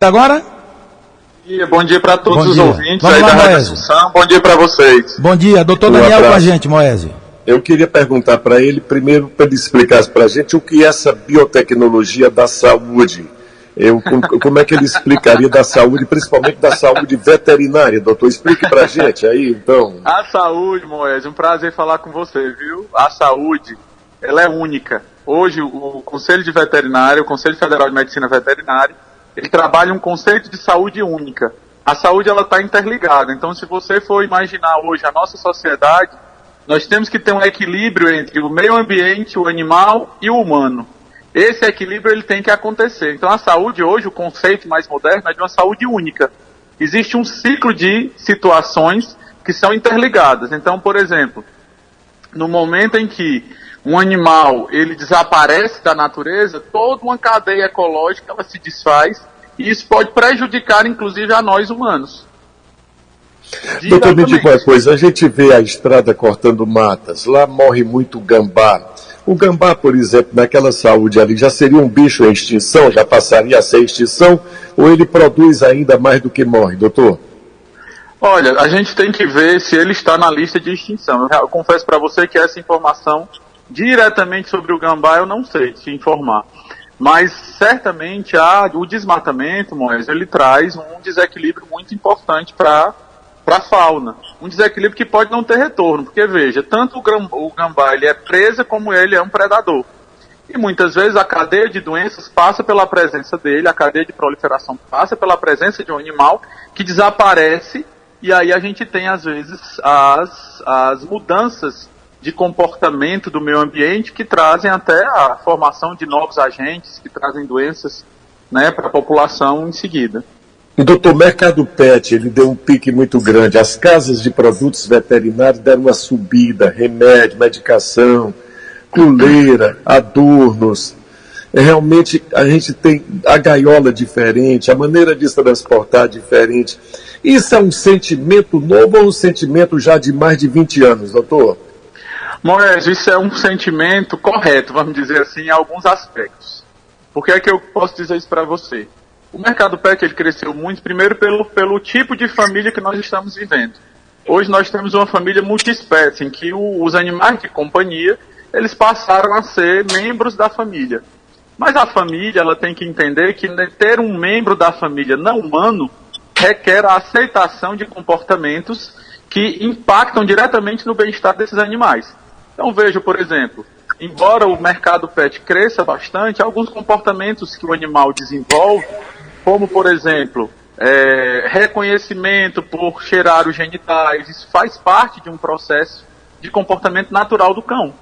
Agora? Bom dia para todos os ouvintes Vamos aí lá, da Rádio Moésio. Assunção. Bom dia para vocês. Bom dia, doutor Daniel com a gente, Moésio. Eu queria perguntar para ele, primeiro, para ele explicar para a gente o que é essa biotecnologia da saúde. Como é que ele explicaria da saúde, principalmente da saúde veterinária, doutor? Explique para a gente aí, então. A saúde, Moésio, um prazer falar com você, viu? A saúde, ela é única. Hoje, o Conselho de Veterinária, o Conselho Federal de Medicina Veterinária, ele trabalha um conceito de saúde única. A saúde, ela está interligada. Então, se você for imaginar hoje a nossa sociedade, nós temos que ter um equilíbrio entre o meio ambiente, o animal e o humano. Esse equilíbrio ele tem que acontecer. Então a saúde hoje, o conceito mais moderno é de uma saúde única. Existe um ciclo de situações que são interligadas. Então, por exemplo, no momento em que um animal ele desaparece da natureza, toda uma cadeia ecológica ela se desfaz e isso pode prejudicar inclusive a nós humanos. Doutor, me diga uma coisa, a gente vê a estrada cortando matas, lá morre muito gambá. O gambá, por exemplo, naquela saúde ali, já seria um bicho em extinção, já passaria a ser extinção, ou ele produz ainda mais do que morre, doutor? Olha, a gente tem que ver se ele está na lista de extinção. Eu confesso para você que essa informação, diretamente sobre o gambá, eu não sei te informar. Mas, certamente, o desmatamento, Moisés, ele traz um desequilíbrio muito importante para a fauna. Um desequilíbrio que pode não ter retorno, porque veja, tanto o gambá ele é presa como ele é um predador. E muitas vezes a cadeia de doenças passa pela presença dele, a cadeia de proliferação passa pela presença de um animal que desaparece, e aí a gente tem às vezes as mudanças de comportamento do meio ambiente que trazem até a formação de novos agentes, que trazem doenças, né, para a população em seguida. Doutor, o mercado pet, ele deu um pique muito grande. As casas de produtos veterinários deram uma subida, remédio, medicação, coleira, adornos. Realmente, a gente tem a gaiola diferente, a maneira de se transportar diferente. Isso é um sentimento novo ou um sentimento já de mais de 20 anos, doutor? Moés, isso é um sentimento correto, vamos dizer assim, em alguns aspectos. Por que é que eu posso dizer isso para você? O mercado pet ele cresceu muito, primeiro pelo tipo de família que nós estamos vivendo. Hoje nós temos uma família multiespécie, em que os animais de companhia, eles passaram a ser membros da família. Mas a família ela tem que entender que ter um membro da família não humano requer a aceitação de comportamentos que impactam diretamente no bem-estar desses animais. Então veja, por exemplo, embora o mercado pet cresça bastante, alguns comportamentos que o animal desenvolve, como, por exemplo, reconhecimento por cheirar os genitais, isso faz parte de um processo de comportamento natural do cão.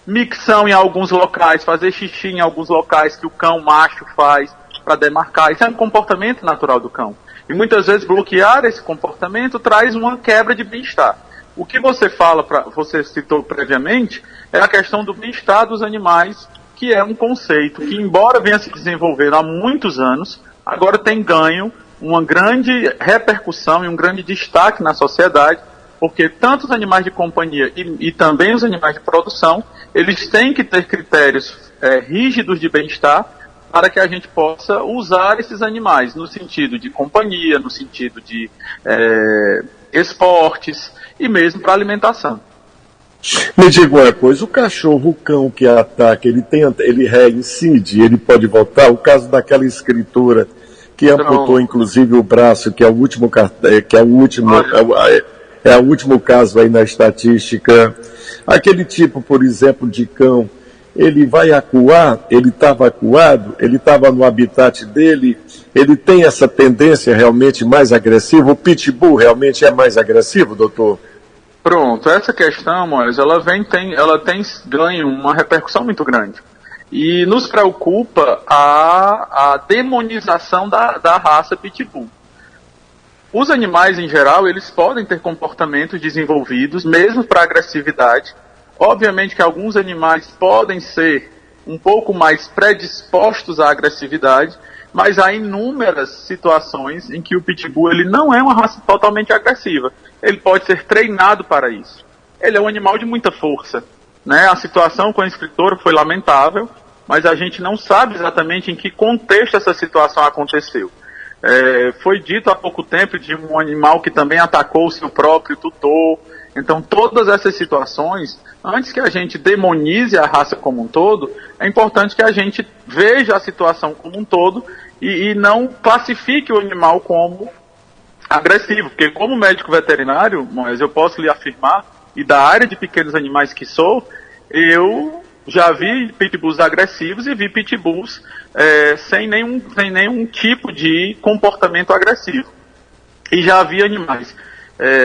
Micção em alguns locais, fazer xixi em alguns locais que o cão macho faz para demarcar, isso é um comportamento natural do cão. E muitas vezes bloquear esse comportamento traz uma quebra de bem-estar. O que você você citou previamente, é a questão do bem-estar dos animais, que é um conceito que, embora venha se desenvolvendo há muitos anos, agora tem ganho uma grande repercussão e um grande destaque na sociedade, porque tanto os animais de companhia e também os animais de produção, eles têm que ter critérios rígidos de bem-estar para que a gente possa usar esses animais no sentido de companhia, no sentido de esportes e mesmo para alimentação. Me diga uma coisa, o cachorro, o cão que ataca, ele reincide, ele pode voltar? O caso daquela escritora que amputou inclusive o braço, que é o último caso aí na estatística. Aquele tipo, por exemplo, de cão, ele vai acuar, ele estava acuado, ele estava no habitat dele, ele tem essa tendência realmente mais agressiva? O pitbull realmente é mais agressivo, doutor? Pronto, essa questão, Moisés, ela tem ganho uma repercussão muito grande. E nos preocupa a demonização da raça pitbull. Os animais, em geral, eles podem ter comportamentos desenvolvidos, mesmo para agressividade. Obviamente que alguns animais podem ser um pouco mais predispostos à agressividade, mas há inúmeras situações em que o pitbull ele não é uma raça totalmente agressiva. Ele pode ser treinado para isso. Ele é um animal de muita força, né? A situação com a escritora foi lamentável, mas a gente não sabe exatamente em que contexto essa situação aconteceu. Foi dito há pouco tempo de um animal que também atacou o seu próprio tutor. Então, todas essas situações, antes que a gente demonize a raça como um todo, é importante que a gente veja a situação como um todo e não classifique o animal como agressivo. Porque como médico veterinário, Moisés, eu posso lhe afirmar, e da área de pequenos animais que sou, eu já vi pitbulls agressivos e vi pitbulls sem nenhum tipo de comportamento agressivo. E já vi animais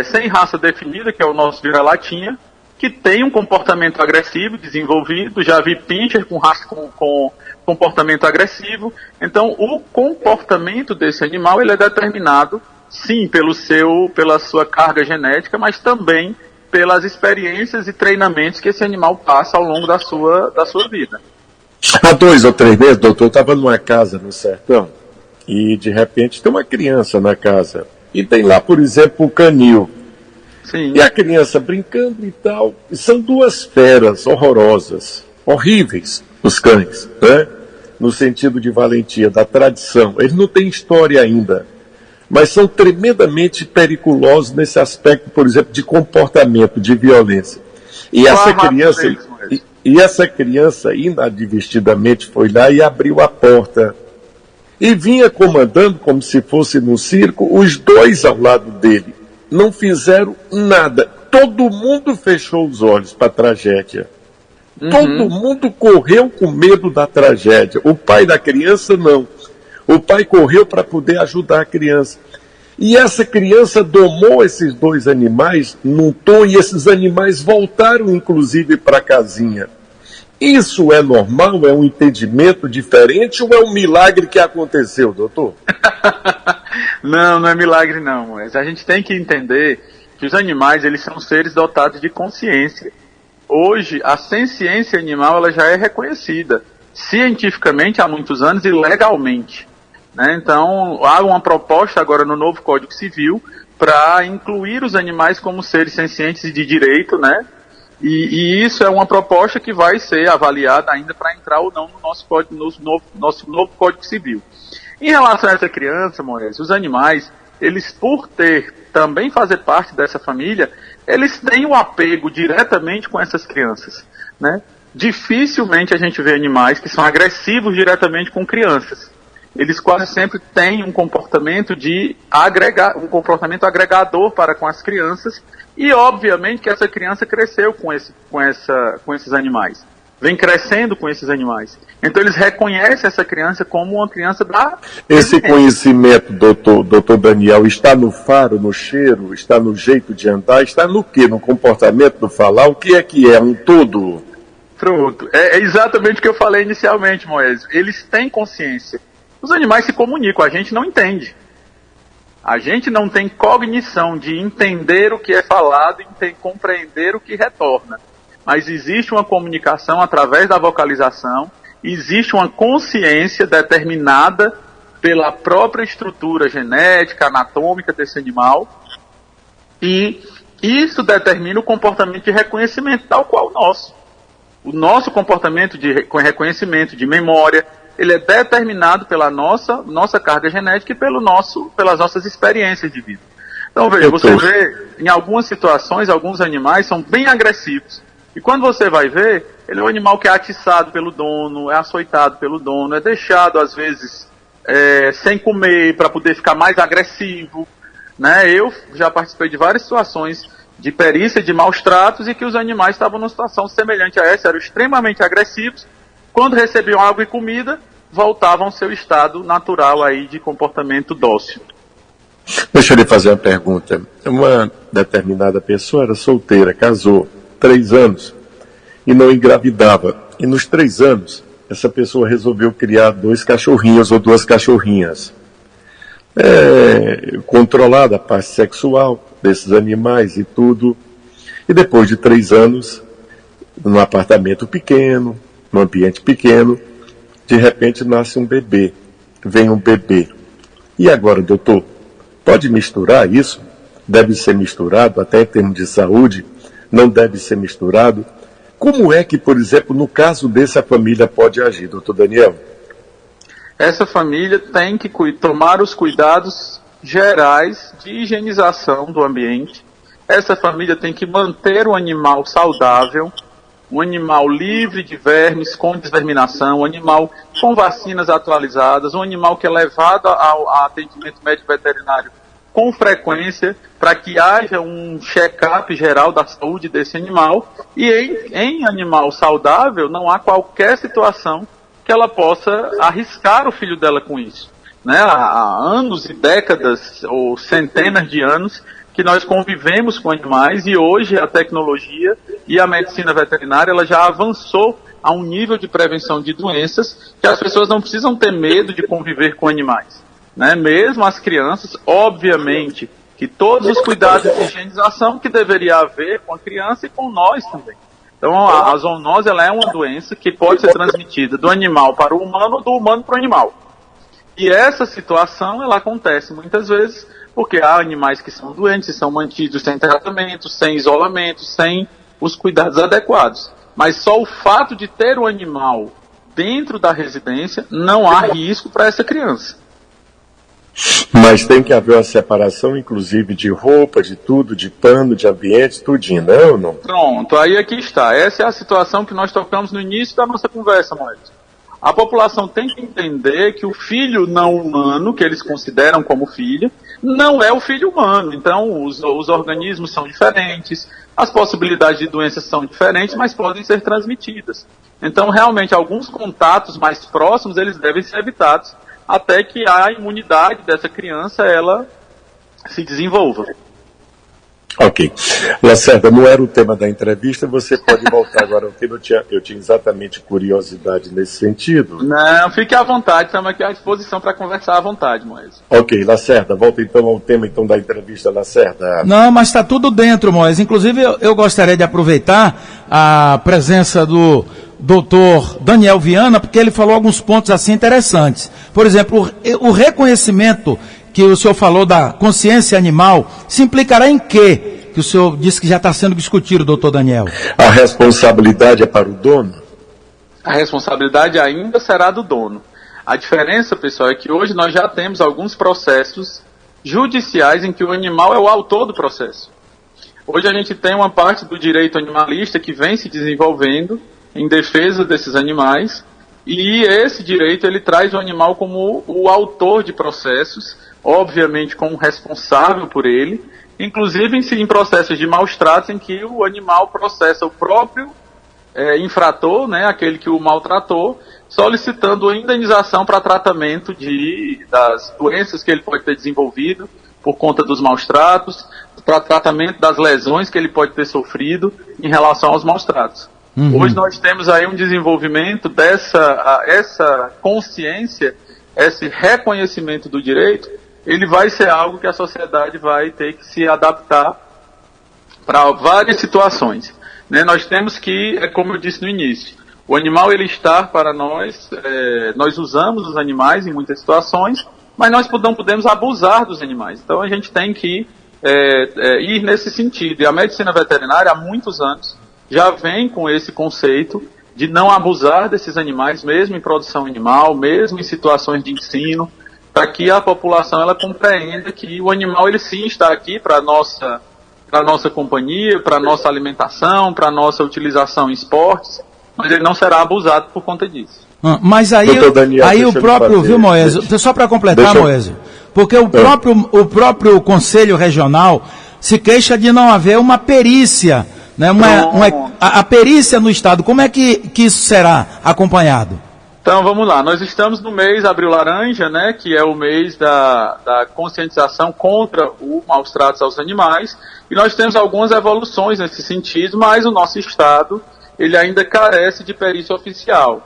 sem raça definida, que é o nosso vira-latinha, que tem um comportamento agressivo desenvolvido. Já vi pincher com raça com comportamento agressivo. Então, o comportamento desse animal ele é determinado, sim, pela sua carga genética, mas também pelas experiências e treinamentos que esse animal passa ao longo da sua vida. Há 2 ou 3 meses, doutor, eu estava numa casa no sertão e de repente tem uma criança na casa e tem lá, por exemplo, o canil. Sim. E a criança brincando e tal. E são 2 feras horrorosas, horríveis, os cães, né? No sentido de valentia, da tradição. Eles não têm história ainda, mas são tremendamente periculosos nesse aspecto, por exemplo, de comportamento, de violência. E essa criança, inadvertidamente, foi lá e abriu a porta. E vinha comandando, como se fosse num circo, os 2 ao lado dele. Não fizeram nada. Todo mundo fechou os olhos para a tragédia. Todo mundo correu com medo da tragédia. O pai da criança, não. O pai correu para poder ajudar a criança. E essa criança domou esses 2 animais num tom, e esses animais voltaram, inclusive, para a casinha. Isso é normal? É um entendimento diferente ou é um milagre que aconteceu, doutor? Não é milagre não, mas a gente tem que entender que os animais, eles são seres dotados de consciência. Hoje, a senciência animal ela já é reconhecida cientificamente há muitos anos e legalmente. Né? Então, há uma proposta agora no novo Código Civil para incluir os animais como seres sencientes e de direito, né? E isso é uma proposta que vai ser avaliada ainda para entrar ou não no nosso novo Código Civil. Em relação a essa criança, Moisés, os animais, eles por também fazer parte dessa família, eles têm um apego diretamente com essas crianças, né? Dificilmente a gente vê animais que são agressivos diretamente com crianças. Eles quase sempre têm um comportamento agregador para com as crianças, e obviamente que essa criança cresceu com esses animais, vem crescendo com esses animais. Então eles reconhecem essa criança como uma criança da... Esse conhecimento, doutor Daniel, está no faro, no cheiro, está no jeito de andar, está no quê? No comportamento, no falar? O que é um todo? Pronto, é exatamente o que eu falei inicialmente, Moisés. Eles têm consciência. Os animais se comunicam, a gente não entende. A gente não tem cognição de entender o que é falado e compreender o que retorna. Mas existe uma comunicação através da vocalização, existe uma consciência determinada pela própria estrutura genética, anatômica desse animal, e isso determina o comportamento de reconhecimento, tal qual o nosso. O nosso comportamento de reconhecimento, de memória, ele é determinado pela nossa carga genética e pelas nossas experiências de vida. Então, veja, você vê, em algumas situações, alguns animais são bem agressivos. E quando você vai ver, ele é um animal que é atiçado pelo dono, é açoitado pelo dono, é deixado, às vezes, sem comer, para poder ficar mais agressivo. Né? Eu já participei de várias situações de perícia, de maus tratos, e que os animais estavam numa situação semelhante a essa, eram extremamente agressivos. Quando recebiam água e comida, voltavam ao seu estado natural aí de comportamento dócil. Deixa eu lhe fazer uma pergunta. Uma determinada pessoa era solteira, casou 3 anos e não engravidava. E nos 3 anos, essa pessoa resolveu criar 2 cachorrinhos ou 2 cachorrinhas. Controlada a parte sexual desses animais e tudo. E depois de 3 anos, num apartamento pequeno, num ambiente pequeno, de repente nasce um bebê, vem um bebê. E agora, doutor, pode misturar isso? Deve ser misturado, até em termos de saúde, não deve ser misturado? Como é que, por exemplo, no caso desse, a família pode agir, doutor Daniel? essa família tem que tomar os cuidados gerais de higienização do ambiente. Essa família tem que manter o animal saudável, um animal livre de vermes, com desverminação, um animal com vacinas atualizadas, um animal que é levado ao atendimento médico veterinário com frequência, para que haja um check-up geral da saúde desse animal. E em animal saudável não há qualquer situação que ela possa arriscar o filho dela com isso. Né? Há anos e décadas, ou centenas de anos, que nós convivemos com animais, e hoje a tecnologia e a medicina veterinária ela já avançou a um nível de prevenção de doenças que as pessoas não precisam ter medo de conviver com animais. Né? Mesmo as crianças, obviamente, que todos os cuidados de higienização que deveria haver com a criança e com nós também. Então a zoonose ela é uma doença que pode ser transmitida do animal para o humano ou do humano para o animal. E essa situação ela acontece muitas vezes porque há animais que são doentes e são mantidos sem tratamento, sem isolamento, sem os cuidados adequados. Mas só o fato de ter o animal dentro da residência, não há risco para essa criança. Mas tem que haver uma separação, inclusive, de roupa, de tudo, de pano, de ambiente, tudinho, não? Não? Pronto, aí aqui está. Essa é a situação que nós tocamos no início da nossa conversa, Moisés. A população tem que entender que o filho não humano, que eles consideram como filho, não é o filho humano. Então, os organismos são diferentes, as possibilidades de doenças são diferentes, mas podem ser transmitidas. Então, realmente, alguns contatos mais próximos, eles devem ser evitados, até que a imunidade dessa criança, ela se desenvolva. Ok. Lacerda, não era o tema da entrevista, você pode voltar agora ao tema. Eu tinha exatamente curiosidade nesse sentido. Não, fique à vontade, estamos aqui à disposição para conversar à vontade, Moisés. Ok, Lacerda, volta então ao tema então, da entrevista, Lacerda. Não, mas está tudo dentro, Moisés. Inclusive, eu gostaria de aproveitar a presença do doutor Daniel Viana, porque ele falou alguns pontos assim interessantes. Por exemplo, o reconhecimento que o senhor falou da consciência animal, se implicará em quê? Que o senhor disse que já está sendo discutido, doutor Daniel. A responsabilidade é para o dono? A responsabilidade ainda será do dono. A diferença, pessoal, é que hoje nós já temos alguns processos judiciais em que o animal é o autor do processo. Hoje a gente tem uma parte do direito animalista que vem se desenvolvendo em defesa desses animais, e esse direito ele traz o animal como o autor de processos, obviamente como responsável por ele, inclusive em processos de maus tratos em que o animal processa o próprio infrator, né, aquele que o maltratou, solicitando indenização para tratamento das doenças que ele pode ter desenvolvido por conta dos maus tratos, para tratamento das lesões que ele pode ter sofrido em relação aos maus tratos. Hoje nós temos aí um desenvolvimento essa consciência, esse reconhecimento do direito, ele vai ser algo que a sociedade vai ter que se adaptar para várias situações. Né? Nós temos que, como eu disse no início, o animal ele está para nós, nós usamos os animais em muitas situações, mas nós não podemos abusar dos animais. Então a gente tem que ir nesse sentido. E a medicina veterinária há muitos anos já vem com esse conceito de não abusar desses animais, mesmo em produção animal, mesmo em situações de ensino, para que a população ela compreenda que o animal ele sim está aqui para a nossa companhia, para a nossa alimentação, para a nossa utilização em esportes, mas ele não será abusado por conta disso. Mas aí o próprio, viu, Moésio, só para completar, Moésio, porque o próprio Conselho Regional se queixa de não haver uma perícia, né, a perícia no Estado. Como é que isso será acompanhado? Então vamos lá, nós estamos no mês Abril Laranja, né, que é o mês da conscientização contra o maus tratos aos animais, e nós temos algumas evoluções nesse sentido, mas o nosso Estado ele ainda carece de perícia oficial.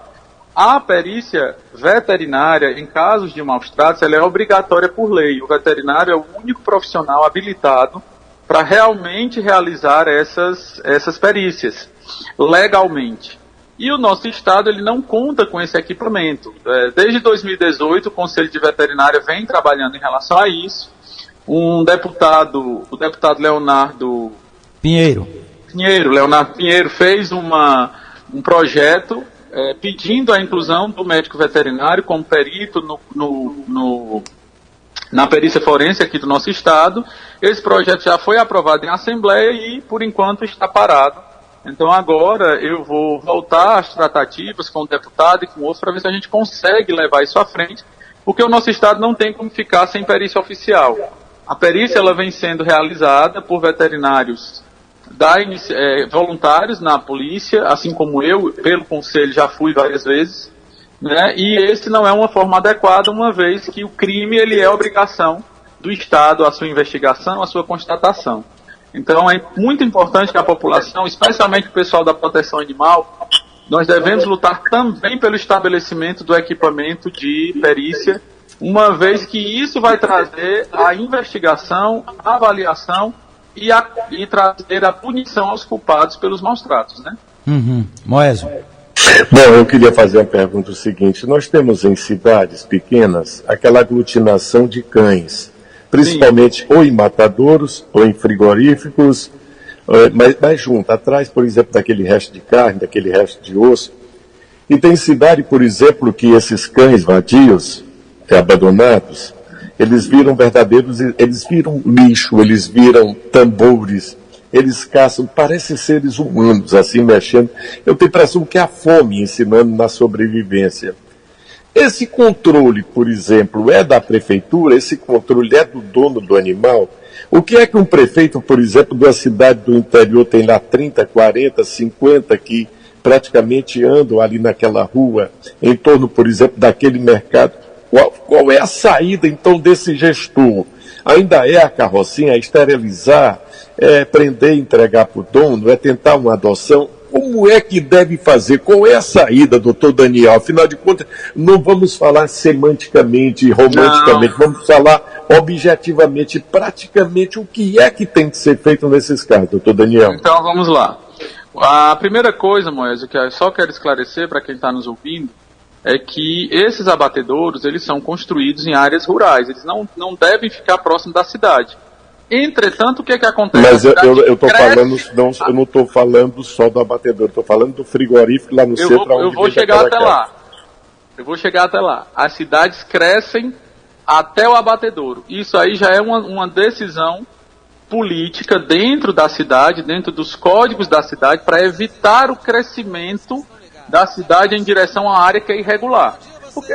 A perícia veterinária, em casos de maus tratos, ela é obrigatória por lei. O veterinário é o único profissional habilitado para realmente realizar essas perícias, legalmente. E o nosso Estado ele não conta com esse equipamento. Desde 2018, o Conselho de Veterinária vem trabalhando em relação a isso. O deputado Leonardo Pinheiro, fez um projeto pedindo a inclusão do médico veterinário como perito na perícia forense aqui do nosso estado. Esse projeto já foi aprovado em assembleia e, por enquanto, está parado. Então, agora eu vou voltar às tratativas com o deputado e com outros para ver se a gente consegue levar isso à frente, porque o nosso estado não tem como ficar sem perícia oficial. A perícia ela vem sendo realizada por veterinários voluntários na polícia, assim como eu, pelo conselho, já fui várias vezes, né? E esse não é uma forma adequada, uma vez que o crime ele é obrigação do Estado, a sua investigação, a sua constatação. Então é muito importante que a população, especialmente o pessoal da proteção animal, nós devemos lutar também pelo estabelecimento do equipamento de perícia, uma vez que isso vai trazer a investigação, a avaliação e trazer a punição aos culpados pelos maus tratos, né? Moésio. Bom, eu queria fazer a pergunta seguinte. Nós temos em cidades pequenas aquela aglutinação de cães, principalmente ou em matadouros ou em frigoríficos, mas junto, atrás, por exemplo, daquele resto de carne, daquele resto de osso. E tem cidade, por exemplo, que esses cães vadios, abandonados, eles viram eles viram lixo, eles viram tambores, eles caçam, parecem seres humanos, assim, mexendo. Eu tenho a impressão que é a fome ensinando na sobrevivência. Esse controle, por exemplo, é da prefeitura? Esse controle é do dono do animal? O que é que um prefeito, por exemplo, de uma cidade do interior tem lá 30, 40, 50 que praticamente andam ali naquela rua, em torno, por exemplo, daquele mercado? Qual é a saída, então, desse gestor? Ainda é a carrocinha, é esterilizar, é prender e entregar para o dono, é tentar uma adoção? Como é que deve fazer? Qual é a saída, doutor Daniel? Afinal de contas, não vamos falar semanticamente, romanticamente, vamos falar objetivamente, praticamente, o que é que tem que ser feito nesses casos, doutor Daniel? Então, vamos lá. A primeira coisa, Moésio, que eu só quero esclarecer para quem está nos ouvindo, é que esses abatedouros, eles são construídos em áreas rurais, eles não devem ficar próximos da cidade. Entretanto, o que é que acontece? Mas eu estou falando, eu não estou falando só do abatedor, estou falando do frigorífico lá no centro. Eu vou chegar até lá. Eu vou chegar até lá. As cidades crescem até o abatedouro. Isso aí já é uma decisão política dentro da cidade, dentro dos códigos da cidade, para evitar o crescimento da cidade em direção à área que é irregular. Porque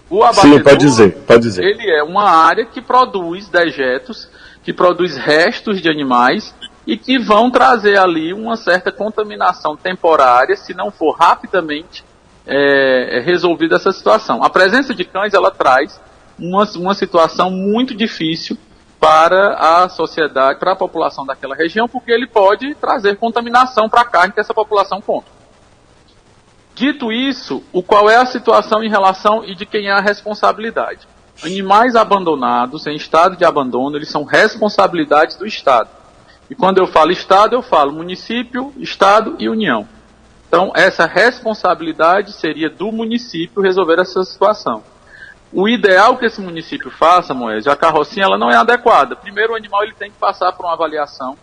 o abatedouro, sim, pode dizer. Ele é uma área que produz dejetos, que produz restos de animais e que vão trazer ali uma certa contaminação temporária, se não for rapidamente resolvida essa situação. A presença de cães, ela traz uma situação muito difícil para a sociedade, para a população daquela região, porque ele pode trazer contaminação para a carne que essa população come. Dito isso, qual é a situação em relação e de quem é a responsabilidade? Animais abandonados, em estado de abandono, eles são responsabilidades do Estado. E quando eu falo Estado, eu falo município, Estado e União. Então, essa responsabilidade seria do município resolver essa situação. O ideal que esse município faça, Moésio, a carrocinha ela não é adequada. Primeiro, o animal ele tem que passar por uma avaliação.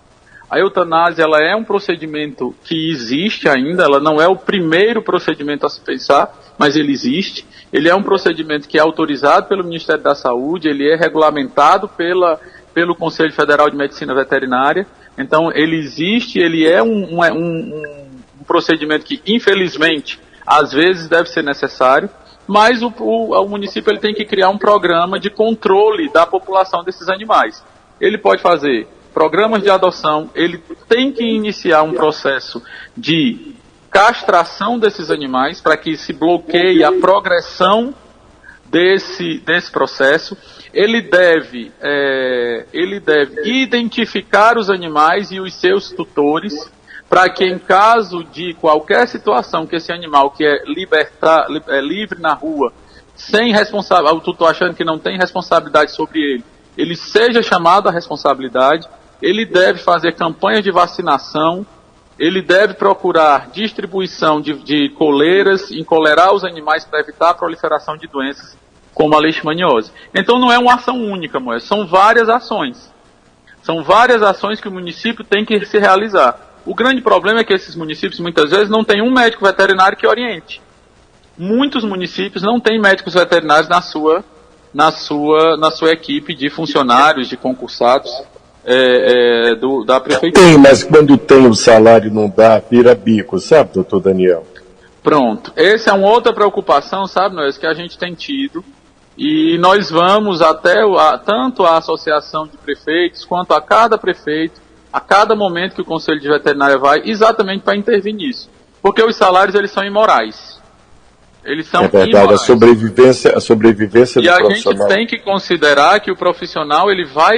A eutanásia ela é um procedimento que existe ainda, ela não é o primeiro procedimento a se pensar, mas ele existe. Ele é um procedimento que é autorizado pelo Ministério da Saúde, ele é regulamentado pelo Conselho Federal de Medicina Veterinária. Então, ele existe, ele é um procedimento que, infelizmente, às vezes deve ser necessário, mas o município ele tem que criar um programa de controle da população desses animais. Ele pode fazer programas de adoção, ele tem que iniciar um processo de castração desses animais para que se bloqueie a progressão desse processo. Ele deve identificar os animais e os seus tutores para que, em caso de qualquer situação que esse animal que é livre na rua, sem responsabilidade, o tutor achando que não tem responsabilidade sobre ele seja chamado à responsabilidade. Ele deve fazer campanha de vacinação, ele deve procurar distribuição de coleiras, encolerar os animais para evitar a proliferação de doenças como a leishmaniose. Então não é uma ação única, Moésio, são várias ações. São várias ações que o município tem que se realizar. O grande problema é que esses municípios, muitas vezes, não têm um médico veterinário que oriente. Muitos municípios não têm médicos veterinários na sua equipe de funcionários, de concursados da prefeitura. Tem, mas quando tem o salário não dá, vira bico, sabe, doutor Daniel? Pronto. Essa é uma outra preocupação, sabe, Noés, que a gente tem tido. E nós vamos até tanto a associação de prefeitos, quanto a cada prefeito, a cada momento que o Conselho de Veterinária vai, exatamente para intervir nisso. Porque os salários, eles são imorais. Eles são verdade, imorais. a sobrevivência do profissional. E a gente tem que considerar que o profissional, ele vai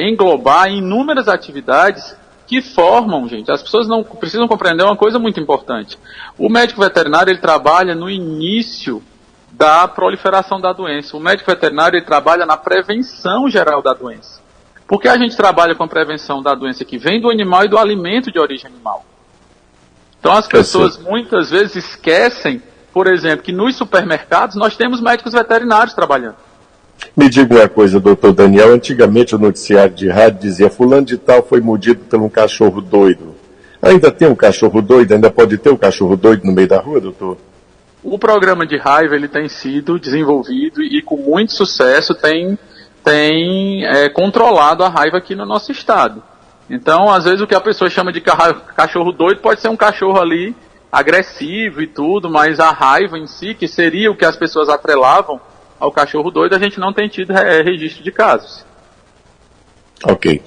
englobar inúmeras atividades que formam, gente. As pessoas não precisam compreender uma coisa muito importante. O médico veterinário, ele trabalha no início da proliferação da doença. O médico veterinário, ele trabalha na prevenção geral da doença. Porque a gente trabalha com a prevenção da doença que vem do animal e do alimento de origem animal. Então as pessoas muitas vezes esquecem, por exemplo, que nos supermercados nós temos médicos veterinários trabalhando. Me diga uma coisa, doutor Daniel, antigamente o noticiário de rádio dizia fulano de tal foi mordido por um cachorro doido. Ainda tem um cachorro doido? Ainda pode ter um cachorro doido no meio da rua, doutor? O programa de raiva, ele tem sido desenvolvido e com muito sucesso tem controlado a raiva aqui no nosso estado. Então, às vezes o que a pessoa chama de cachorro doido pode ser um cachorro ali agressivo e tudo, mas a raiva em si, que seria o que as pessoas atrelavam ao cachorro doido, a gente não tem tido registro de casos. Ok.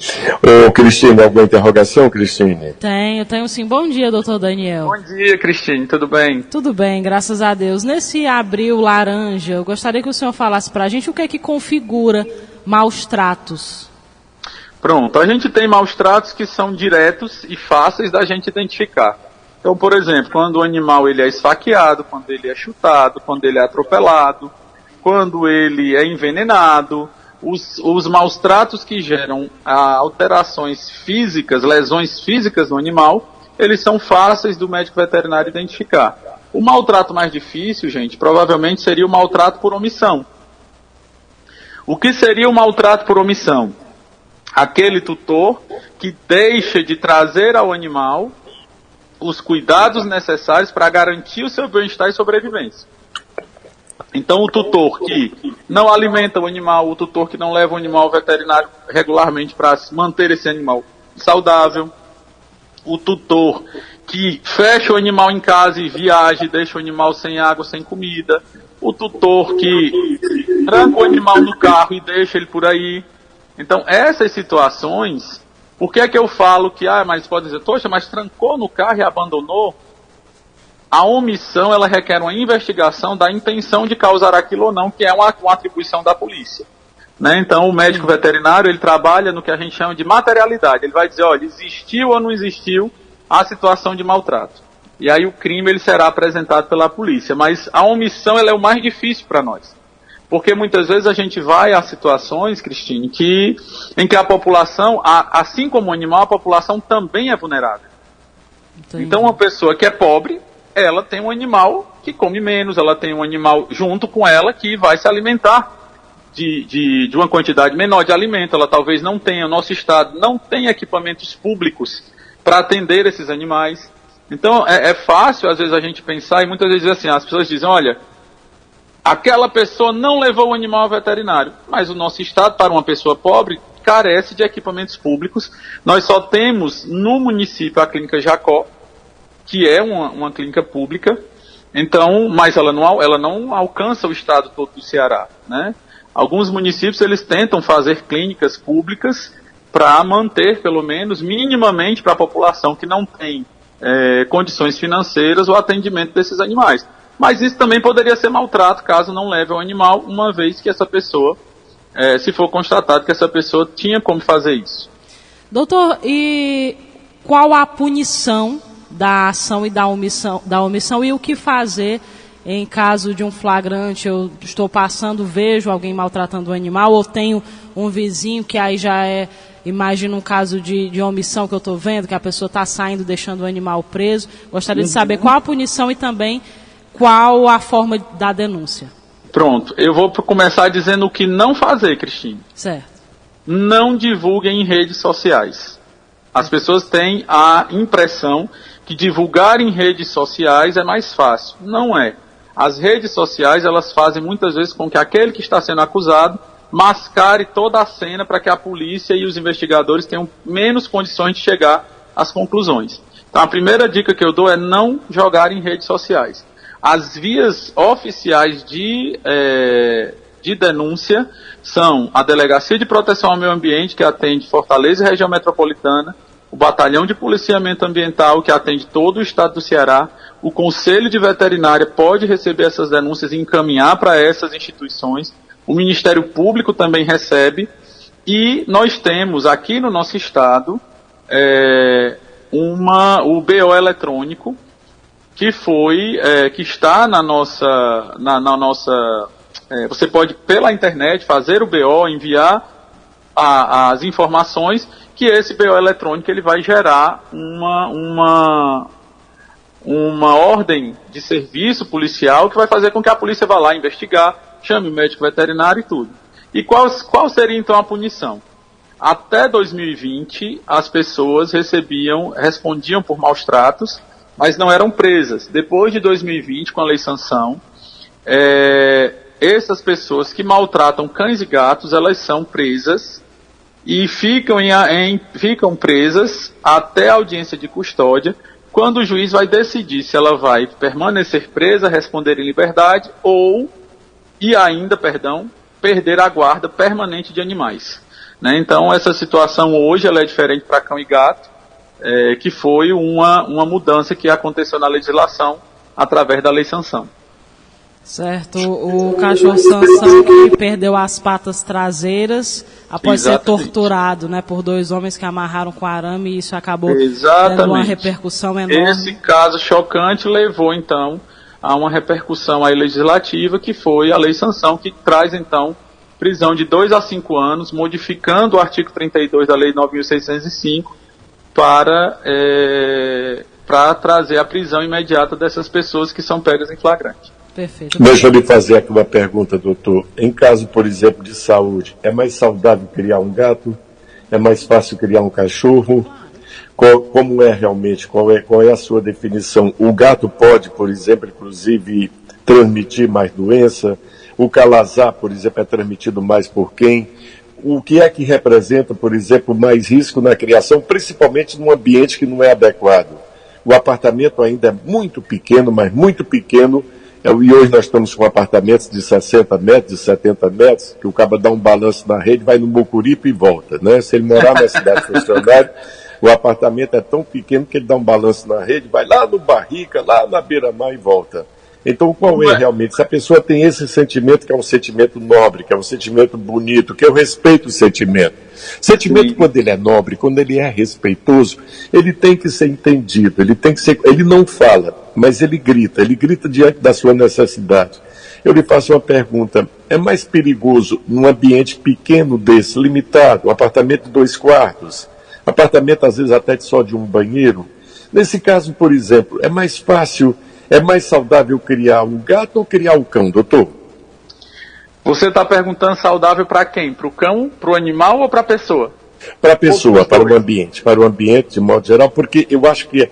Cristine, alguma interrogação, Cristine? Tenho sim. Bom dia, doutor Daniel. Bom dia, Cristine. Tudo bem? Tudo bem, graças a Deus. Nesse abril laranja, eu gostaria que o senhor falasse para a gente o que é que configura maus tratos. Pronto. A gente tem maus tratos que são diretos e fáceis da gente identificar. Então, por exemplo, quando o animal ele é esfaqueado, quando ele é chutado, quando ele é atropelado, quando ele é envenenado, os maus tratos que geram alterações físicas, lesões físicas no animal, eles são fáceis do médico veterinário identificar. O maltrato mais difícil, gente, provavelmente seria o maltrato por omissão. O que seria o maltrato por omissão? Aquele tutor que deixa de trazer ao animal os cuidados necessários para garantir o seu bem-estar e sobrevivência. Então, o tutor que não alimenta o animal, o tutor que não leva o animal ao veterinário regularmente para manter esse animal saudável, o tutor que fecha o animal em casa e viaja e deixa o animal sem água, sem comida, o tutor que tranca o animal no carro e deixa ele por aí. Então, essas situações, por que é que eu falo que, mas pode dizer, poxa, mas trancou no carro e abandonou? A omissão, ela requer uma investigação da intenção de causar aquilo ou não, que é uma atribuição da polícia. Né? Então, o médico veterinário, ele trabalha no que a gente chama de materialidade. Ele vai dizer, olha, existiu ou não existiu a situação de maltrato. E aí o crime, ele será apresentado pela polícia. Mas a omissão, ela é o mais difícil para nós. Porque muitas vezes a gente vai a situações, Cristine, em que a população, assim como o animal, a população também é vulnerável. Entendi. Então, uma pessoa que é pobre, ela tem um animal que come menos, ela tem um animal junto com ela que vai se alimentar de uma quantidade menor de alimento. Ela talvez não tenha, o nosso estado não tem equipamentos públicos para atender esses animais. Então é fácil às vezes a gente pensar, e muitas vezes assim, as pessoas dizem, olha, aquela pessoa não levou o animal ao veterinário, mas o nosso estado, para uma pessoa pobre, carece de equipamentos públicos. Nós só temos no município a Clínica Jacó, que é uma clínica pública, então, mas ela não alcança o estado todo do Ceará, né? Alguns municípios, eles tentam fazer clínicas públicas para manter, pelo menos, minimamente para a população que não tem condições financeiras o atendimento desses animais. Mas isso também poderia ser maltrato, caso não leve ao animal, uma vez que essa pessoa, se for constatado que essa pessoa tinha como fazer isso. Doutor, e qual a punição da ação e da omissão e o que fazer em caso de um flagrante? Eu estou passando, vejo alguém maltratando o animal, ou tenho um vizinho que aí já imagina um caso de omissão que eu estou vendo, que a pessoa está saindo deixando o animal preso. Gostaria de saber qual a punição e também qual a forma da denúncia. Pronto, eu vou começar dizendo o que não fazer, Cristine. Certo. Não divulguem em redes sociais. As pessoas têm a impressão que divulgar em redes sociais é mais fácil. Não é. As redes sociais, elas fazem muitas vezes com que aquele que está sendo acusado mascare toda a cena para que a polícia e os investigadores tenham menos condições de chegar às conclusões. Então, a primeira dica que eu dou é não jogar em redes sociais. As vias oficiais de denúncia são a Delegacia de Proteção ao Meio Ambiente, que atende Fortaleza e região metropolitana, o Batalhão de Policiamento Ambiental, que atende todo o estado do Ceará, o Conselho de Veterinária pode receber essas denúncias e encaminhar para essas instituições, o Ministério Público também recebe, e nós temos aqui no nosso estado o BO eletrônico, que está na nossa, você pode pela internet fazer o BO, enviar as informações, que esse BO eletrônico ele vai gerar uma ordem de serviço policial que vai fazer com que a polícia vá lá investigar, chame o médico veterinário e tudo. E qual seria então a punição? Até 2020 as pessoas respondiam por maus tratos, mas não eram presas. Depois de 2020, com a Lei Sanção, essas pessoas que maltratam cães e gatos, elas são presas e ficam presas até a audiência de custódia, quando o juiz vai decidir se ela vai permanecer presa, responder em liberdade perder a guarda permanente de animais. Né? Então, essa situação hoje ela é diferente para cão e gato, que foi uma mudança que aconteceu na legislação através da Lei Sanção. Certo, o cachorro Sansão que perdeu as patas traseiras após ser torturado, né, por 2 homens que amarraram com arame, e isso acabou tendo uma repercussão enorme. Esse caso chocante levou então a uma repercussão aí legislativa, que foi a Lei Sanção, que traz então prisão de 2 a 5 anos, modificando o artigo 32 da Lei 9.605 para trazer a prisão imediata dessas pessoas que são pegas em flagrante. Perfeito. Deixa eu lhe fazer aqui uma pergunta, doutor. Em caso, por exemplo, de saúde, é mais saudável criar um gato? É mais fácil criar um cachorro? Como é realmente? Qual é a sua definição? O gato pode, por exemplo, inclusive, transmitir mais doença? O calazar, por exemplo, é transmitido mais por quem? O que é que representa, por exemplo, mais risco na criação, principalmente num ambiente que não é adequado? O apartamento ainda é muito pequeno, mas muito pequeno. E hoje nós estamos com apartamentos de 60 metros, de 70 metros, que o cara dá um balanço na rede, vai no Mucuripe e volta, né? Se ele morar na cidade funcionária, o apartamento é tão pequeno que ele dá um balanço na rede, vai lá no Barrica, lá na beira-mar e volta. Então, qual é realmente? Se a pessoa tem esse sentimento, que é um sentimento nobre, que é um sentimento bonito, que eu respeito o sentimento. Sentimento, quando ele é nobre, quando ele é respeitoso, ele tem que ser entendido, ele não fala, mas ele grita diante da sua necessidade. Eu lhe faço uma pergunta: é mais perigoso num ambiente pequeno desse, limitado, um apartamento de 2 quartos, apartamento às vezes até só de um banheiro? Nesse caso, por exemplo, é mais fácil, é mais saudável criar um gato ou criar um cão, doutor? Você está perguntando saudável para quem? Para o cão, para o animal ou para a pessoa? Para a pessoa, para o ambiente de modo geral, porque eu acho que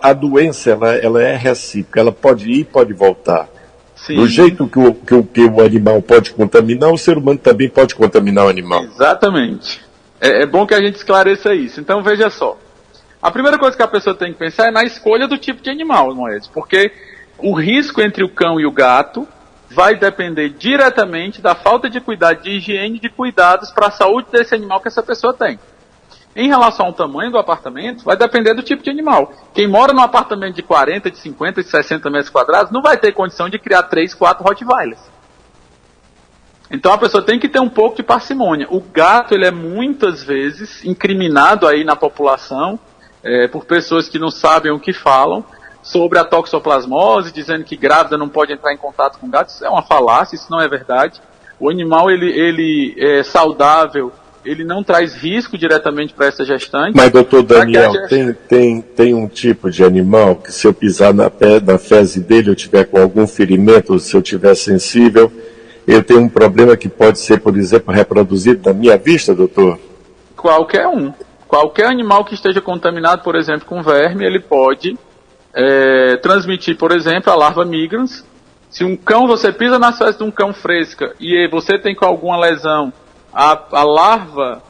a doença ela é recíproca, ela pode ir e pode voltar. Sim. Do jeito que o animal pode contaminar, o ser humano também pode contaminar o animal. Exatamente. É bom que a gente esclareça isso. Então veja só. A primeira coisa que a pessoa tem que pensar é na escolha do tipo de animal, Moedas, porque o risco entre o cão e o gato vai depender diretamente da falta de cuidado, de higiene e de cuidados para a saúde desse animal que essa pessoa tem. Em relação ao tamanho do apartamento, vai depender do tipo de animal. Quem mora num apartamento de 40, de 50, de 60 metros quadrados não vai ter condição de criar 3, 4 Rottweilers. Então a pessoa tem que ter um pouco de parcimônia. O gato, ele é muitas vezes incriminado aí na população, por pessoas que não sabem o que falam, sobre a toxoplasmose, dizendo que grávida não pode entrar em contato com gato. Isso é uma falácia, isso não é verdade. O animal, ele é saudável, ele não traz risco diretamente para essa gestante. Mas, doutor Daniel, tem um tipo de animal que, se eu pisar na fezes dele, eu tiver com algum ferimento, ou se eu tiver sensível, eu tenho um problema que pode ser, por exemplo, reproduzido na minha vista, doutor? Qualquer um. qualquer animal que esteja contaminado, por exemplo, com verme, ele pode transmitir, por exemplo, a larva migrans. Se um cão, você pisa nas fezes de um cão fresca e você tem com alguma lesão, a larva,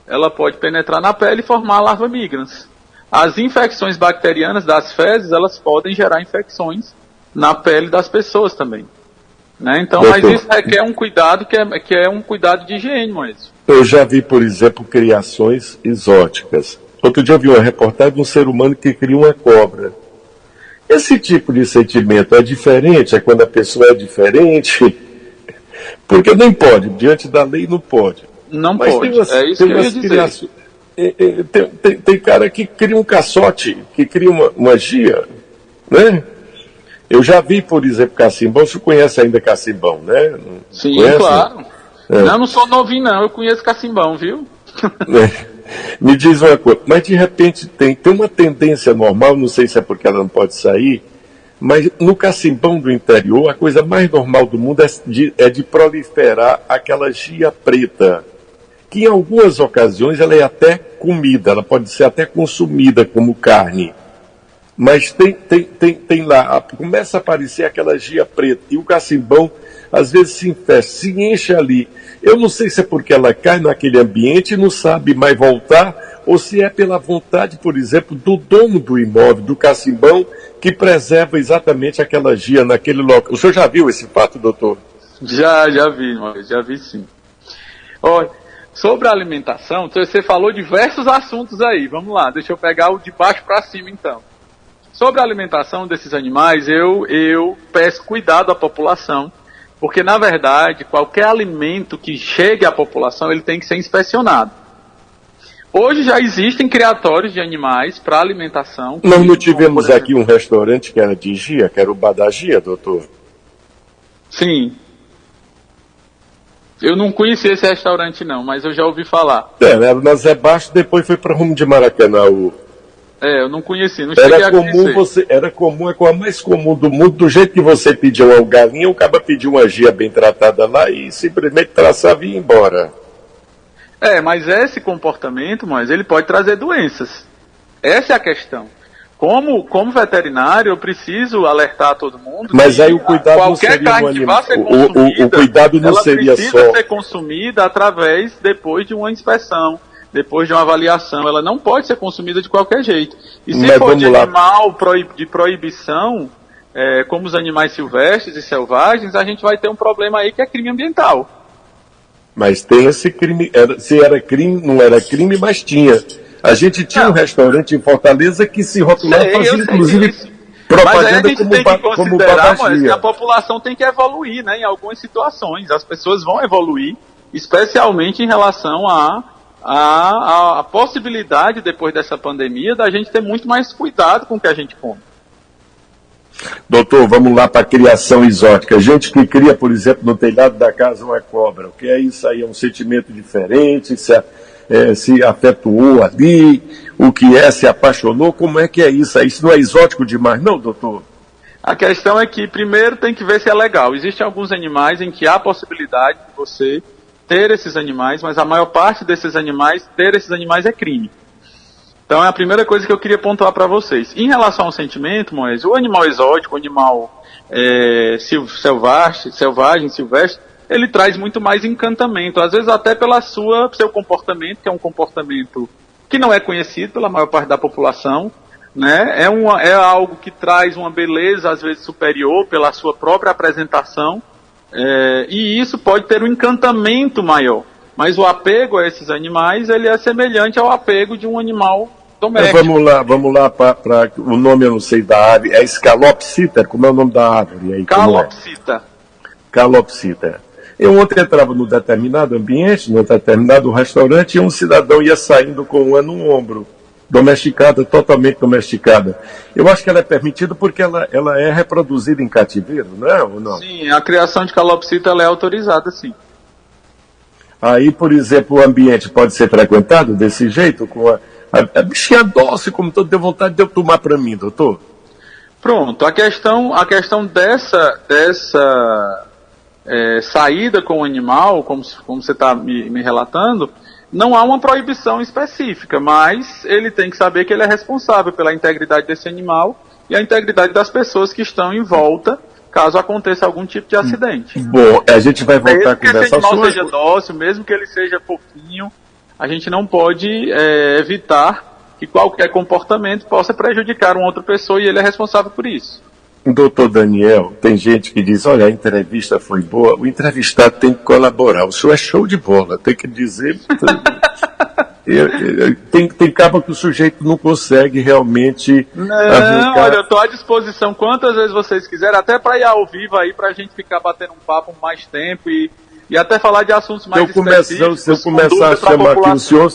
ela pode penetrar na pele e formar a larva migrans. As infecções bacterianas das fezes, elas podem gerar infecções na pele das pessoas também. Né? Então, mas isso requer um cuidado que é um cuidado de higiene, Moisés. Eu já vi, por exemplo, criações exóticas. Outro dia eu vi uma reportagem de um ser humano que cria uma cobra. Esse tipo de sentimento é diferente? É quando a pessoa é diferente? Porque nem pode, diante da lei não pode. Não mas pode, é isso que eu ia dizer. Tem cara que cria um caçote, que cria uma gia, né? Eu já vi, por exemplo, cacimbão. Você conhece ainda cacimbão, né? Sim, conhece? Claro. Não sou novinho não, eu conheço cacimbão, viu? Me diz uma coisa, mas de repente tem uma tendência normal, não sei se é porque ela não pode sair, mas no cacimbão do interior, a coisa mais normal do mundo é de proliferar aquela gia preta, que em algumas ocasiões ela é até comida, ela pode ser até consumida como carne. Mas tem lá, começa a aparecer aquela gia preta, e o cacimbão às vezes se infesta, se enche ali. Eu não sei se é porque ela cai naquele ambiente e não sabe mais voltar, ou se é pela vontade, por exemplo, do dono do imóvel, do cacimbão, que preserva exatamente aquela gia naquele local. O senhor já viu esse fato, doutor? Já vi sim. Olha, sobre a alimentação, você falou diversos assuntos aí, vamos lá, deixa eu pegar o de baixo para cima então. Sobre a alimentação desses animais, eu peço cuidado à população, porque, na verdade, qualquer alimento que chegue à população, ele tem que ser inspecionado. Hoje já existem criatórios de animais para alimentação. Nós não tivemos aqui um restaurante que era de gia, que era o Bar da Gia, doutor? Sim. Eu não conheci esse restaurante não, mas eu já ouvi falar. Era na Zé Baixo, depois foi para Rumo de Maracanã. Eu não conheci, não cheguei a conhecer. Era comum, é a coisa mais comum do mundo, do jeito que você pediu uma galinha, o cara pediu uma gia bem tratada lá e simplesmente traçava e ia embora. Mas esse comportamento, ele pode trazer doenças. Essa é a questão. Como veterinário, eu preciso alertar todo mundo. Mas aí o cuidado não seria um animal. O cuidado não seria só. Ela precisa ser consumida através, depois de uma inspeção, depois de uma avaliação. Ela não pode ser consumida de qualquer jeito. E se for de animal de proibição, como os animais silvestres e selvagens, a gente vai ter um problema aí que é crime ambiental. Mas tem esse crime, se era crime, não era crime, mas tinha. A gente tinha um restaurante em Fortaleza que se rotulava, fazia inclusive propaganda como mas a população tem que evoluir, né, em algumas situações. As pessoas vão evoluir, especialmente em relação à possibilidade, depois dessa pandemia, da gente ter muito mais cuidado com o que a gente come. Doutor, vamos lá para a criação exótica. Gente que cria, por exemplo, no telhado da casa uma cobra. O que é isso aí? É um sentimento diferente? Se afetuou ali? O que se apaixonou? Como é que é isso aí? Isso não é exótico demais, não, doutor? A questão é que, primeiro, tem que ver se é legal. Existem alguns animais em que há possibilidade de você ter esses animais, mas a maior parte desses animais, ter esses animais é crime. Então é a primeira coisa que eu queria pontuar para vocês. Em relação ao sentimento, Moisés, o animal exótico, o animal selvagem, silvestre, ele traz muito mais encantamento, às vezes até pela seu comportamento, que é um comportamento que não é conhecido pela maior parte da população, né? É algo que traz uma beleza, às vezes, superior pela sua própria apresentação, e isso pode ter um encantamento maior. Mas o apego a esses animais, ele é semelhante ao apego de um animal doméstico. Vamos lá para o nome, eu não sei, da ave, é Scalopsita, como é o nome da árvore aí? Calopsita. Calopsita. Eu ontem entrava num determinado ambiente, num determinado restaurante, e um cidadão ia saindo com uma no ombro, domesticada, totalmente domesticada. Eu acho que ela é permitida porque ela é reproduzida em cativeiro, não é ou não? Sim, a criação de Calopsita ela é autorizada, sim. Aí, por exemplo, o ambiente pode ser frequentado desse jeito, com a bichinha doce, como todo, deu vontade de eu tomar para mim, doutor? Pronto, a questão dessa saída com o animal, como você está me relatando, não há uma proibição específica, mas ele tem que saber que ele é responsável pela integridade desse animal e a integridade das pessoas que estão em volta, caso aconteça algum tipo de acidente. Bom, a gente vai voltar a conversar. Mesmo que esse animal seja dócil, mesmo que ele seja fofinho, a gente não pode evitar que qualquer comportamento possa prejudicar uma outra pessoa e ele é responsável por isso. Doutor Daniel, tem gente que diz, olha, a entrevista foi boa, o entrevistado tem que colaborar, o senhor é show de bola, tem que dizer... tem cabo que o sujeito não consegue realmente... Não, olha, eu estou à disposição quantas vezes vocês quiserem, até para ir ao vivo aí, para a gente ficar batendo um papo mais tempo e até falar de assuntos mais específicos. Se eu começar a chamar aqui o senhor...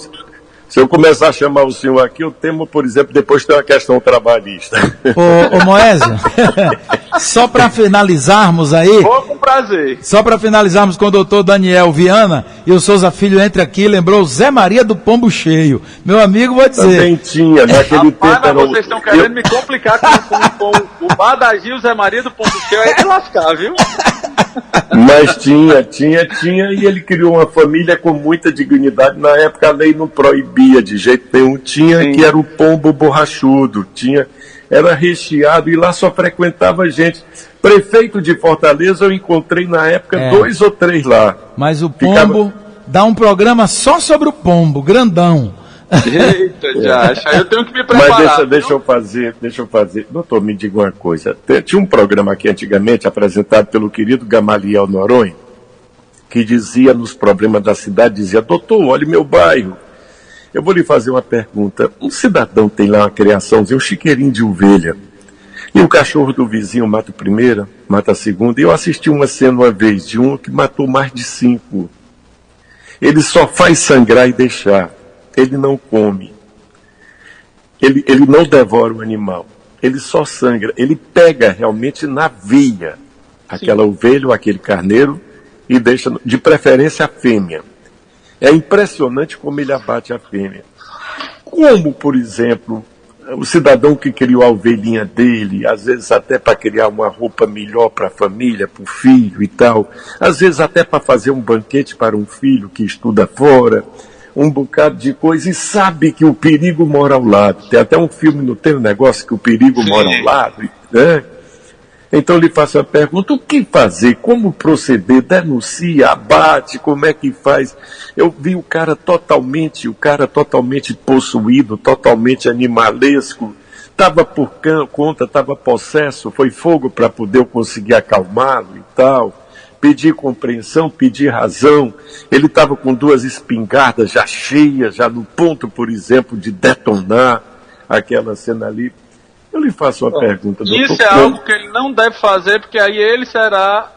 Se eu começar a chamar o senhor aqui, o tema, por exemplo, depois tem uma questão trabalhista. Ô Moésio, só para finalizarmos aí... Vou com prazer. Só para finalizarmos com o doutor Daniel Viana, e o Souza Filho entra aqui, lembrou Zé Maria do Pombo Cheio. Meu amigo, vou dizer... Também tinha, naquele tempo... Vocês estão querendo me complicar com o Badagi, o Zé Maria do Pombo Cheio, aí de lascar, viu? Mas tinha, e ele criou uma família com muita dignidade. Na época a lei não proibia de jeito nenhum. Tinha, sim, que era o pombo borrachudo, era recheado e lá só frequentava gente. Prefeito de Fortaleza eu encontrei na época 2 ou 3 lá. Mas o pombo dá um programa só sobre o pombo, grandão. Eita, já, eu tenho que me preparar. Mas deixa eu fazer. Doutor, me diga uma coisa. Tinha um programa aqui antigamente, apresentado pelo querido Gamaliel Noronha, que dizia nos problemas da cidade, dizia, doutor, olhe meu bairro. Eu vou lhe fazer uma pergunta. Um cidadão tem lá uma criaçãozinha, um chiqueirinho de ovelha. E o cachorro do vizinho mata a primeira, mata a segunda. E eu assisti uma cena uma vez de um que matou mais de 5. Ele só faz sangrar e deixar. Ele não come, ele não devora o animal, ele só sangra, ele pega realmente na veia aquela ovelha ou aquele carneiro e deixa, de preferência, a fêmea. É impressionante como ele abate a fêmea. Como, por exemplo, o cidadão que criou a ovelhinha dele, às vezes até para criar uma roupa melhor para a família, para o filho e tal, às vezes até para fazer um banquete para um filho que estuda fora, um bocado de coisa, e sabe que o perigo mora ao lado. Tem até um filme no teu negócio que o perigo mora ao lado, né? Então lhe faço a pergunta, o que fazer? Como proceder? Denuncia, abate, como é que faz? Eu vi o cara totalmente possuído, totalmente animalesco, estava por conta, estava possesso, foi fogo para poder eu conseguir acalmá-lo e tal. Pedir compreensão, pedir razão. Ele estava com 2 espingardas já cheias, já no ponto, por exemplo, de detonar aquela cena ali. Eu lhe faço uma pergunta, doutor. Isso é algo que ele não deve fazer, porque aí ele será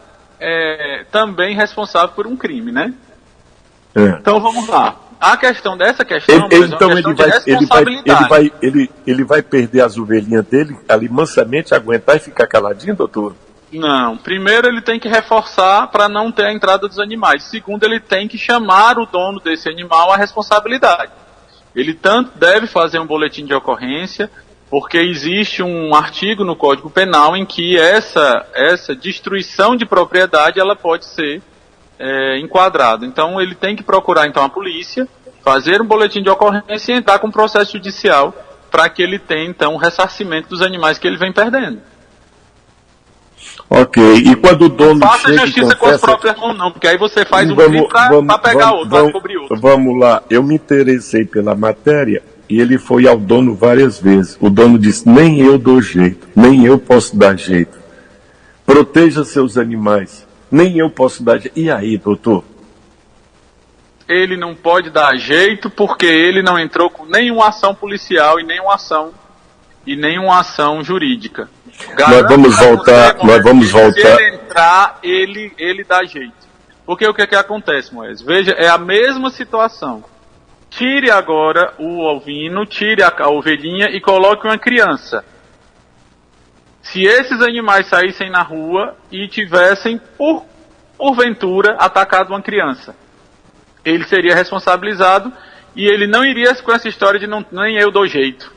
também responsável por um crime, né? Então vamos lá. A questão dessa questão, então é uma questão de responsabilidade. Ele vai perder as ovelhinhas dele ali mansamente, aguentar e ficar caladinho, doutor? Não. Primeiro, ele tem que reforçar para não ter a entrada dos animais. Segundo, ele tem que chamar o dono desse animal à responsabilidade. Ele tanto deve fazer um boletim de ocorrência, porque existe um artigo no Código Penal em que essa destruição de propriedade ela pode ser enquadrada. Então, ele tem que procurar então a polícia, fazer um boletim de ocorrência e entrar com um processo judicial para que ele tenha então o ressarcimento dos animais que ele vem perdendo. Ok, e quando o dono faça justiça com as próprias mãos não, porque aí você faz um crime para pegar outro, para cobrir outro. Vamos lá, eu me interessei pela matéria e ele foi ao dono várias vezes. O dono disse, nem eu dou jeito, nem eu posso dar jeito. Proteja seus animais, nem eu posso dar jeito. E aí, doutor? Ele não pode dar jeito porque ele não entrou com nenhuma ação policial e nenhuma ação jurídica. Nós vamos voltar. Se ele entrar, ele dá jeito. Porque o que acontece, Moés? Veja, é a mesma situação. Tire agora o ovino, tire a ovelhinha e coloque uma criança. Se esses animais saíssem na rua e tivessem, porventura, atacado uma criança, ele seria responsabilizado e ele não iria com essa história de nem eu dou jeito.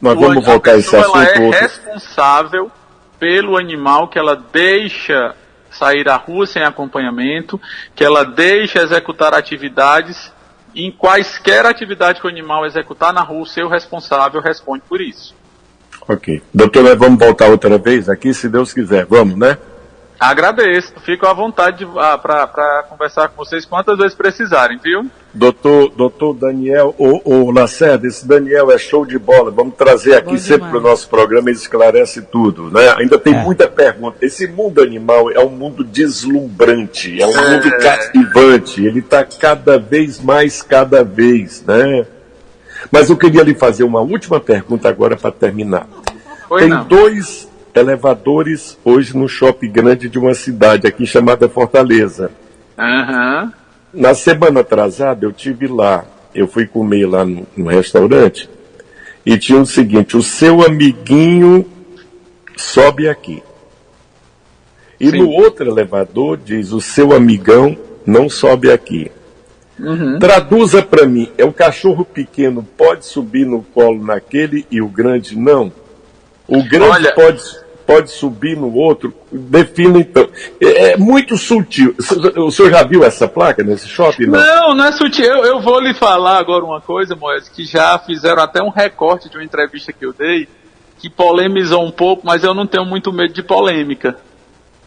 Nós vamos voltar a esse assunto. Ela é responsável pelo animal que ela deixa sair à rua sem acompanhamento, que ela deixe executar atividades, em quaisquer atividade que o animal executar na rua, o seu responsável responde por isso. Ok. Doutor, vamos voltar outra vez aqui, se Deus quiser. Vamos, né? Agradeço. Fico à vontade para conversar com vocês quantas vezes precisarem, viu? Doutor Daniel, o Lacerda, esse Daniel é show de bola. Vamos trazer aqui sempre para o nosso programa, ele esclarece tudo, né? Ainda tem muita pergunta. Esse mundo animal é um mundo deslumbrante, é um mundo cativante. Ele está cada vez, né? Mas eu queria lhe fazer uma última pergunta agora para terminar. Tem 2 elevadores hoje no shopping grande de uma cidade aqui chamada Fortaleza. Na semana atrasada eu tive lá, eu fui comer lá no restaurante e tinha o seguinte: o seu amiguinho sobe aqui. E no outro elevador diz: o seu amigão não sobe aqui. Traduza para mim, o cachorro pequeno pode subir no colo naquele e o grande não? O grande pode subir no outro? Defina então. É muito sutil. O senhor já viu essa placa nesse shopping? Não é sutil. Eu vou lhe falar agora uma coisa, Moés, que já fizeram até um recorte de uma entrevista que eu dei, que polemizou um pouco, mas eu não tenho muito medo de polêmica.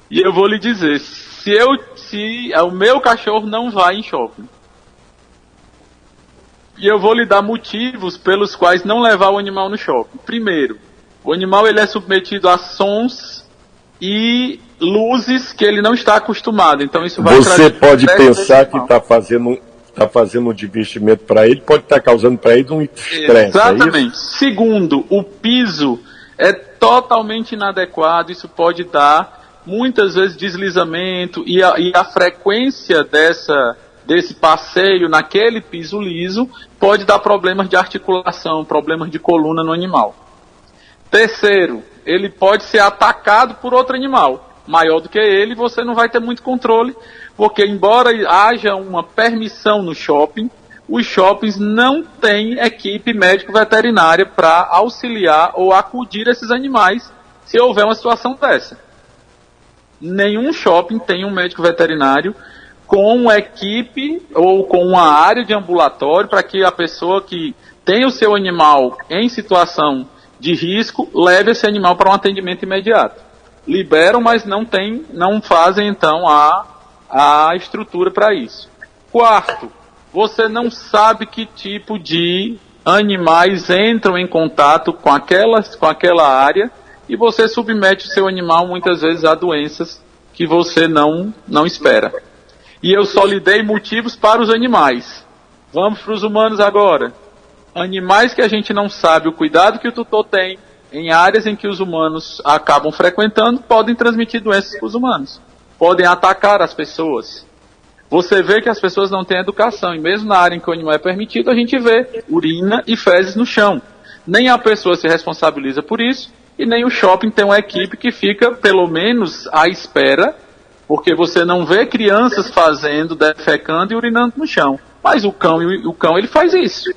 E eu vou lhe dizer, se o meu cachorro não vai em shopping, e eu vou lhe dar motivos pelos quais não levar o animal no shopping. Primeiro, o animal ele é submetido a sons e luzes que ele não está acostumado. Então isso vai Você pode pensar que está fazendo um divertimento para ele, pode estar causando para ele um estresse. Exatamente. Segundo, o piso é totalmente inadequado. Isso pode dar muitas vezes deslizamento e a frequência desse passeio naquele piso liso pode dar problemas de articulação, problemas de coluna no animal. Terceiro, ele pode ser atacado por outro animal maior do que ele, você não vai ter muito controle, porque embora haja uma permissão no shopping, os shoppings não têm equipe médico-veterinária para auxiliar ou acudir esses animais se houver uma situação dessa. Nenhum shopping tem um médico veterinário com uma equipe ou com uma área de ambulatório para que a pessoa que tem o seu animal em situação de risco leve esse animal para um atendimento imediato. Liberam, mas não fazem então a estrutura para isso. Quarto, você não sabe que tipo de animais entram em contato com aquela área e você submete o seu animal muitas vezes a doenças que você não espera. E eu só lhe dei motivos para os animais. Vamos para os humanos agora. Animais que a gente não sabe o cuidado que o tutor tem em áreas em que os humanos acabam frequentando podem transmitir doenças para os humanos. Podem atacar as pessoas. Você vê que as pessoas não têm educação. E mesmo na área em que o animal é permitido, a gente vê urina e fezes no chão. Nem a pessoa se responsabiliza por isso e nem o shopping tem uma equipe que fica, pelo menos, à espera, porque você não vê crianças fazendo, defecando e urinando no chão. Mas o cão ele faz isso.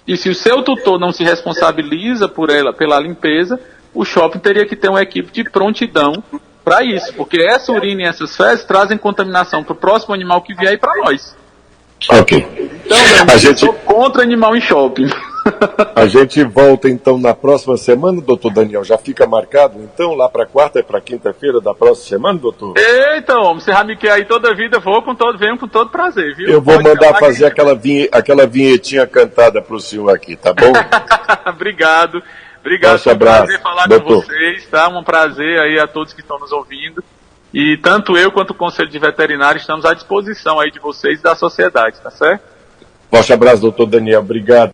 E se o seu tutor não se responsabiliza pela limpeza, o shopping teria que ter uma equipe de prontidão para isso. Porque essa urina e essas fezes trazem contaminação para o próximo animal que vier e para nós. Ok. Então, eu estou contra animal em shopping. A gente volta então na próxima semana, doutor Daniel. Já fica marcado então lá para quarta e para quinta-feira da próxima semana, doutor? Eita, homem, você já me quer aí toda a vida, venho com todo prazer, viu? Eu vou mandar fazer aquela vinhetinha cantada para o senhor aqui, tá bom? Obrigado, Nosso abraço. Um prazer falar doutor. com vocês, tá? Um prazer aí a todos que estão nos ouvindo. E tanto eu quanto o Conselho de Veterinário estamos à disposição aí de vocês e da sociedade, tá certo? Forte abraço, doutor Daniel. Obrigado.